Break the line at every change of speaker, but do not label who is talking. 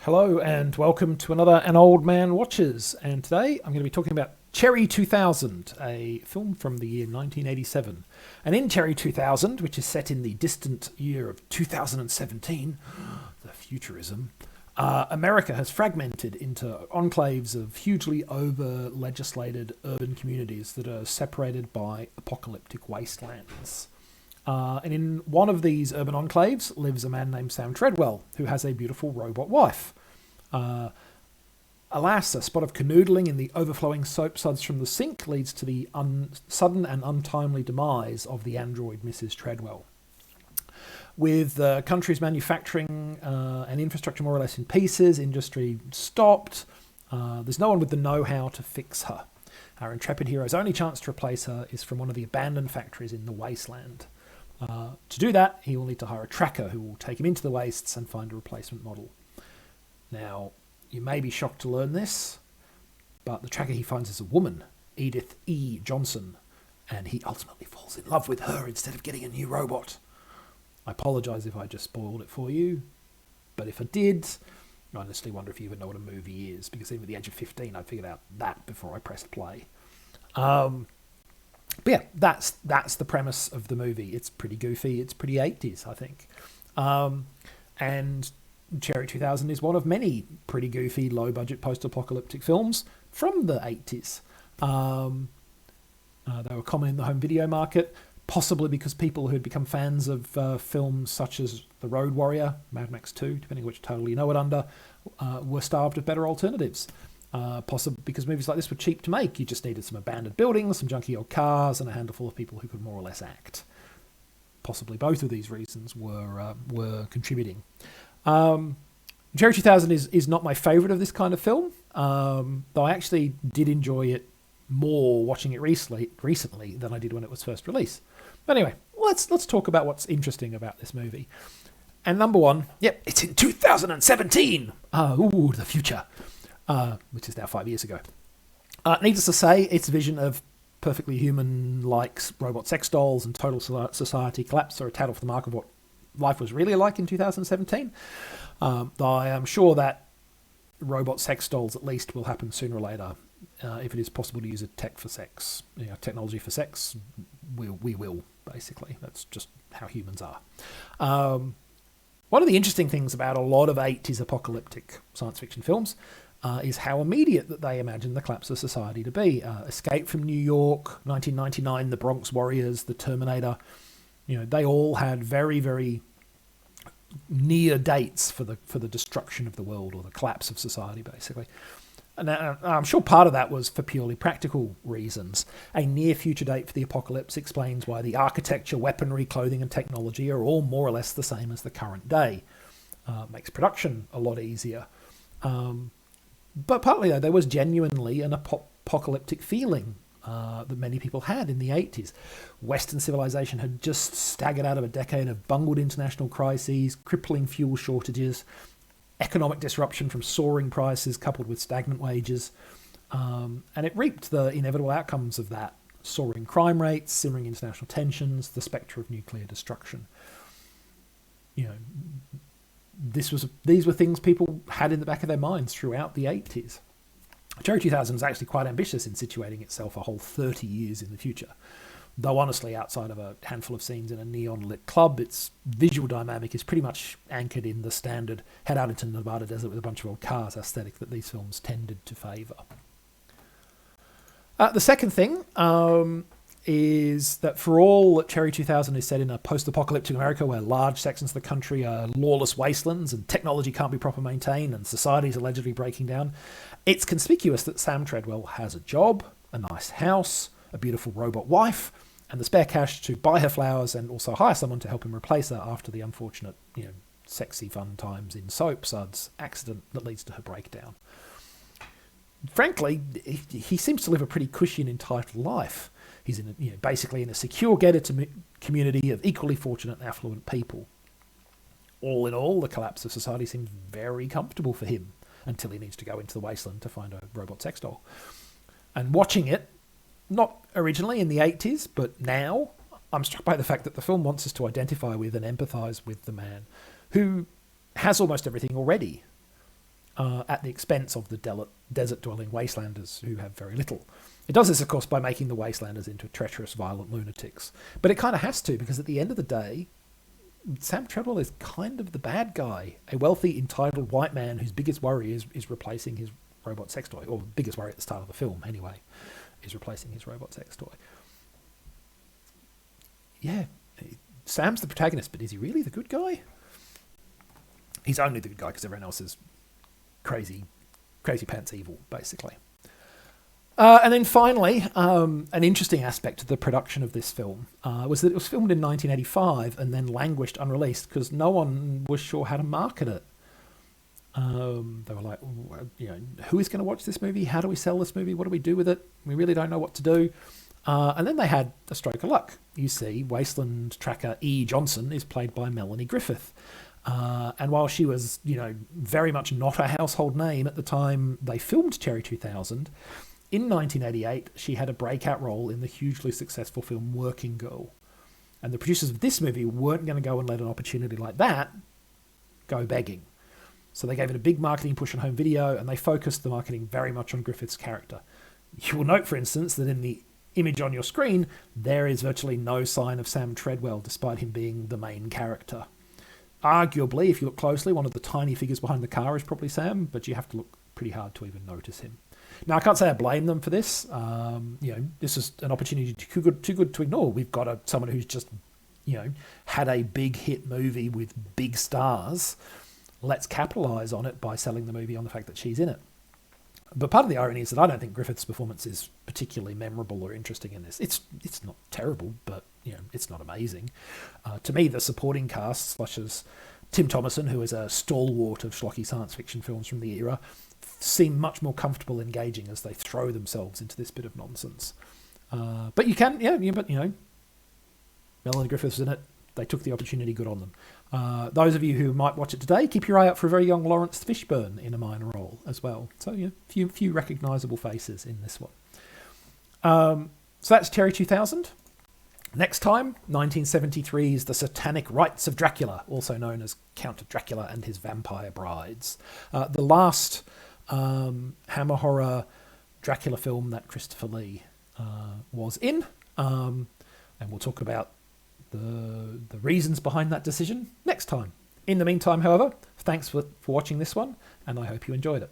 Hello and welcome to another An Old Man Watches. And today I'm going to be talking about Cherry 2000, a film from the year 1987. And in Cherry 2000, which is set in the distant year of 2017, the futurism, America has fragmented into enclaves of hugely over-legislated urban communities that are separated by apocalyptic wastelands. And in one of these urban enclaves lives a man named Sam Treadwell, who has a beautiful robot wife. Alas, a spot of canoodling in the overflowing soap suds from the sink leads to the sudden and untimely demise of the android Mrs. Treadwell. With the country's manufacturing and infrastructure more or less in pieces, industry stopped, there's no one with the know-how to fix her. Our intrepid hero's only chance to replace her is from one of the abandoned factories in the wasteland. To do that, he will need to hire a tracker who will take him into the wastes and find a replacement model. Now, you may be shocked to learn this, but the tracker he finds is a woman, Edith E. Johnson, and he ultimately falls in love with her instead of getting a new robot. I apologise if I just spoiled it for you, but if I did, I honestly wonder if you even know what a movie is, because even at the age of 15 I figured out that before I pressed play. But yeah, that's the premise of the movie. It's pretty goofy. It's pretty 80s, I think. And Cherry 2000 is one of many pretty goofy, low-budget post-apocalyptic films from the 80s. They were common in the home video market, possibly because people who had become fans of films such as The Road Warrior, Mad Max 2, depending on which title you know it under, were starved of better alternatives. Possibly because movies like this were cheap to make. You just needed some abandoned buildings, some junky old cars, and a handful of people who could more or less act. Possibly both of these reasons were contributing. Cherry 2000 is not my favourite of this kind of film, though I actually did enjoy it more watching it recently than I did when it was first released. But anyway, let's talk about what's interesting about this movie. And number one, it's in 2017. The future. Which is now 5 years ago. Needless to say, its vision of perfectly human-like robot sex dolls and total society collapse are a tad off the mark of what life was really like in 2017. Though I am sure that robot sex dolls at least will happen sooner or later. If it is possible to use technology for sex, we will, basically. That's just how humans are. One of the interesting things about a lot of 80s apocalyptic science fiction films is how immediate that they imagine the collapse of society to be. Escape from New York, 1999, The Bronx Warriors, The Terminator. They all had very, very near dates for the destruction of the world or the collapse of society, basically. And I'm sure part of that was for purely practical reasons. A near future date for the apocalypse explains why the architecture, weaponry, clothing, and technology are all more or less the same as the current day. Makes production a lot easier. But partly, though, there was genuinely an apocalyptic feeling that many people had in the 80s. Western civilization had just staggered out of a decade of bungled international crises, crippling fuel shortages, economic disruption from soaring prices coupled with stagnant wages. And it reaped the inevitable outcomes of that. Soaring crime rates, simmering international tensions, the spectre of nuclear destruction. These were things people had in the back of their minds throughout the 80s. Cherry 2000 is actually quite ambitious in situating itself a whole 30 years in the future. Though honestly, outside of a handful of scenes in a neon-lit club, its visual dynamic is pretty much anchored in the standard head out into the Nevada desert with a bunch of old cars aesthetic that these films tended to favour. The second thing is that for all that Cherry 2000 is set in a post-apocalyptic America where large sections of the country are lawless wastelands and technology can't be properly maintained and society is allegedly breaking down, it's conspicuous that Sam Treadwell has a job, a nice house, a beautiful robot wife, and the spare cash to buy her flowers and also hire someone to help him replace her after the unfortunate, sexy fun times in soap suds accident that leads to her breakdown. Frankly, he seems to live a pretty cushy and entitled life. He's basically in a secure gated community of equally fortunate and affluent people. All in all, the collapse of society seems very comfortable for him until he needs to go into the wasteland to find a robot sex doll. And watching it, not originally in the 80s, but now, I'm struck by the fact that the film wants us to identify with and empathise with the man who has almost everything already. at the expense of the desert-dwelling wastelanders who have very little. It does this, of course, by making the wastelanders into treacherous, violent lunatics. But it kind of has to, because at the end of the day, Sam Treadwell is kind of the bad guy, a wealthy, entitled white man whose biggest worry is replacing his robot sex toy, or biggest worry at the start of the film, anyway, is replacing his robot sex toy. Yeah, Sam's the protagonist, but is he really the good guy? He's only the good guy because everyone else is crazy pants evil, basically. And then finally, an interesting aspect of the production of this film was that it was filmed in 1985 and then languished unreleased because no one was sure how to market it. They were like, who is going to watch this movie? How do we sell this movie? What do we do with it? We really don't know what to do. And then they had a stroke of luck. You see, Wasteland tracker E. Johnson is played by Melanie Griffith. And while she was, very much not a household name at the time they filmed Cherry 2000, in 1988 she had a breakout role in the hugely successful film Working Girl. And the producers of this movie weren't going to go and let an opportunity like that go begging. So they gave it a big marketing push on home video, and they focused the marketing very much on Griffith's character. You will note, for instance, that in the image on your screen, there is virtually no sign of Sam Treadwell, despite him being the main character. Arguably, if you look closely, one of the tiny figures behind the car is probably Sam, but you have to look pretty hard to even notice him. Now, I can't say I blame them for this. This is an opportunity too good to ignore. We've got someone who's just, had a big hit movie with big stars. Let's capitalise on it by selling the movie on the fact that she's in it. But part of the irony is that I don't think Griffith's performance is particularly memorable or interesting in this. It's not terrible, but it's not amazing. To me, the supporting cast, such as Tim Thomerson, who is a stalwart of schlocky science fiction films from the era, seem much more comfortable engaging as they throw themselves into this bit of nonsense. But you can, Melanie Griffith's in it. They took the opportunity, good on them. Those of you who might watch it today, keep your eye out for a very young Lawrence Fishburne in a minor role as well. So, few recognisable faces in this one. So that's Cherry 2000. Next time, 1973's The Satanic Rites of Dracula, also known as Count Dracula and His Vampire Brides. The last Hammer horror Dracula film that Christopher Lee was in. And we'll talk about the reasons behind that decision next time. In the meantime, however, thanks for watching this one, and I hope you enjoyed it.